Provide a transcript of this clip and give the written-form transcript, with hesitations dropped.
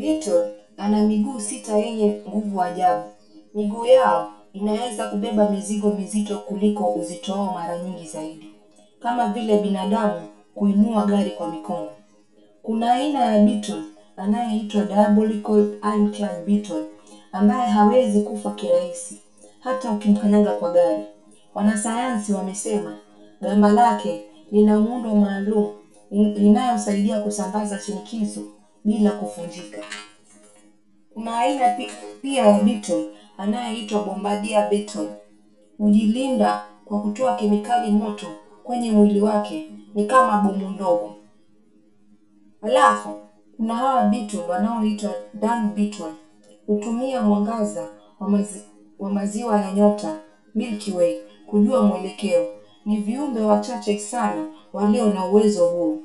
Beetle ana miguu 6 yenye nguvu ajabu. Miguu yao inaweza kubeba mizigo mizito kuliko uzito wao mara nyingi zaidi, kama vile binadamu kuinua gari kwa mikono. Kuna aina ya beetle anayeitwa Diabolical Ironclad Beetle ambaye hawezi kufa kirahisi hata ukimkanyaga kwa gari. Wanasayansi wamesema gamba lake lina muundo maalum linalosaidia kusambaza shinikizo bila kuvunjika. Kuna aina pia ya beetle anayeitwa Bombardier Beetle. Hujilinda kwa kutoa kemikali moto kwenye mwili wake, ni kama bomu ndogo. Halafu kuna hawa beetle wanaoitwa dung beetle. Hutumia mwangaza wa maziwa ya nyota Milky Way kujua mwelekeo. Ni viumbe wachache sana walio na uwezo huo.